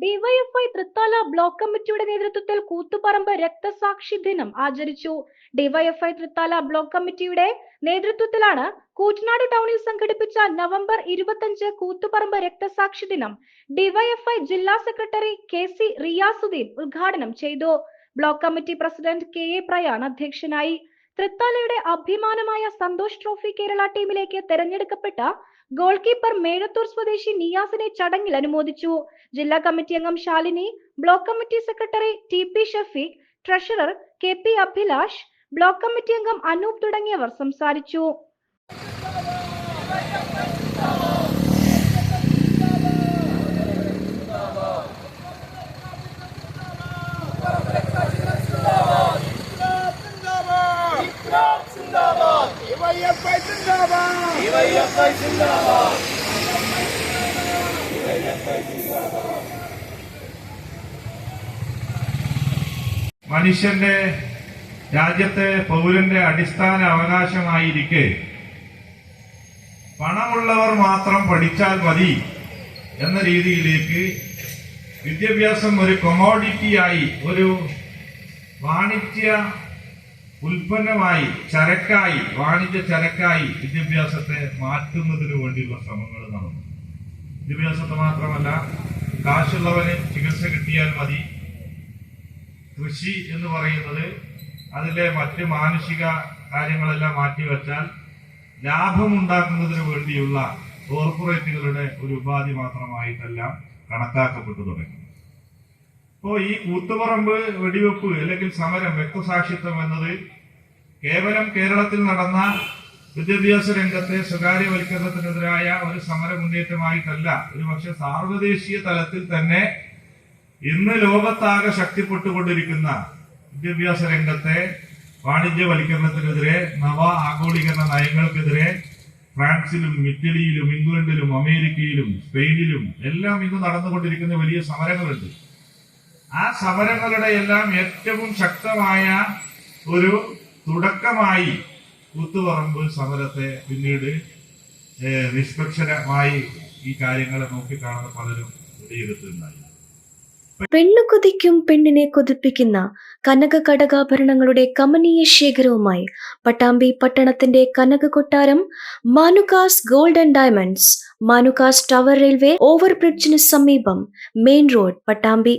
DYFI Thrithala block കമ്മിറ്റിയുടെ നേതൃത്വത്തിൽ കൂത്തുപറമ്പ് രക്തസാക്ഷി ദിനം ആചരിച്ചു. ഡിവൈഎഫ്ഐ തൃത്താല ബ്ലോക്ക് കമ്മിറ്റിയുടെ നേതൃത്വത്തിലാണ് കൂറ്റനാട് ടൗണിൽ സംഘടിപ്പിച്ച നവംബർ 25 കൂത്തുപറമ്പ് രക്തസാക്ഷി ദിനം ഡിവൈഎഫ്ഐ ജില്ലാ സെക്രട്ടറി KC റിയാസുദ്ദീൻ ഉദ്ഘാടനം ചെയ്തു. Block committee president KA Prayan അധ്യക്ഷനായി. തൃത്താലയുടെ അഭിമാനമായ സന്തോഷ് ട്രോഫി കേരള ടീമിലേക്ക് തെരഞ്ഞെടുക്കപ്പെട്ട ഗോൾ കീപ്പർ മേഴത്തൂർ സ്വദേശി നിയാസിനെ ചടങ്ങിൽ അനുമോദിച്ചു. ജില്ലാ കമ്മിറ്റി അംഗം Shalini, block committee secretary TP Shafeeq, treasurer KP Abhilash, block committee അംഗം അനൂപ് തുടങ്ങിയവർ സംസാരിച്ചു. മനുഷ്യന്റെ രാജ്യത്തെ പൗരന്റെ അടിസ്ഥാന അവകാശമായിരിക്കെ പണമുള്ളവർ മാത്രം പഠിച്ചാൽ മതി എന്ന രീതിയിലേക്ക് വിദ്യാഭ്യാസം ഒരു കൊമോഡിറ്റിയായി, ഒരു വാണിജ്യ ഉൽപ്പന്നമായി, ചരക്കായി, വാണിജ്യ ചരക്കായി വിദ്യാഭ്യാസത്തെ മാറ്റുന്നതിനു വേണ്ടിയുള്ള ശ്രമങ്ങൾ നടന്നു. വിദ്യാഭ്യാസത്തെ മാത്രമല്ല, കാശുള്ളവന് ചികിത്സ കിട്ടിയാൽ മതി, കൃഷി എന്ന് പറയുന്നത് അതിലെ മറ്റ് മാനുഷിക കാര്യങ്ങളെല്ലാം മാറ്റിവെച്ചാൽ ലാഭമുണ്ടാക്കുന്നതിന് വേണ്ടിയുള്ള കോർപ്പറേറ്റുകളുടെ ഒരു ഉപാധി മാത്രമായിട്ടെല്ലാം കണക്കാക്കപ്പെട്ടു തുടങ്ങി. ഇപ്പോ ഈ കൂത്തുപറമ്പ് വെടിവെപ്പ് അല്ലെങ്കിൽ സമരം, രക്തസാക്ഷിത്വം എന്നത് കേവലം കേരളത്തിൽ നടന്ന വിദ്യാഭ്യാസ രംഗത്തെ സ്വകാര്യവൽക്കരണത്തിനെതിരായ ഒരു സമര മുന്നേറ്റമായിട്ടല്ല, ഒരുപക്ഷെ സാർവദേശീയ തലത്തിൽ തന്നെ ഇന്ന് ലോകത്താകെ ശക്തിപ്പെട്ടുകൊണ്ടിരിക്കുന്ന വിദ്യാഭ്യാസ രംഗത്തെ വാണിജ്യവൽക്കരണത്തിനെതിരെ, നവ ആഗോളീകരണ നയങ്ങൾക്കെതിരെ ഫ്രാൻസിലും ഇറ്റലിയിലും ഇംഗ്ലണ്ടിലും അമേരിക്കയിലും സ്പെയിനിലും എല്ലാം ഇന്ന് നടന്നുകൊണ്ടിരിക്കുന്ന വലിയ സമരങ്ങളുണ്ട്. ആ സമരങ്ങളുടെ എല്ലാം ഏറ്റവും ശക്തമായ ഒരു തുടക്കമായി കൂത്തുപറമ്പ് സമരത്തെ പിന്നീട് നിഷ്പക്ഷമായി ഈ കാര്യങ്ങളെ നോക്കിക്കാണുന്ന പലരും വിലയിരുത്തുന്നുണ്ടായി. പെണ്ണു കൊതിക്കും പെണ്ണിനെ കൊതിപ്പിക്കുന്ന കനക കടകാഭരണങ്ങളുടെ കമനീയ ശേഖരവുമായി പട്ടാമ്പി പട്ടണത്തിന്റെ കനക കൊട്ടാരം Manukas gold and diamonds, Manukas tower railway ഓവർബ്രിഡ്ജിന് സമീപം, മെയിൻ റോഡ്, പട്ടാമ്പി.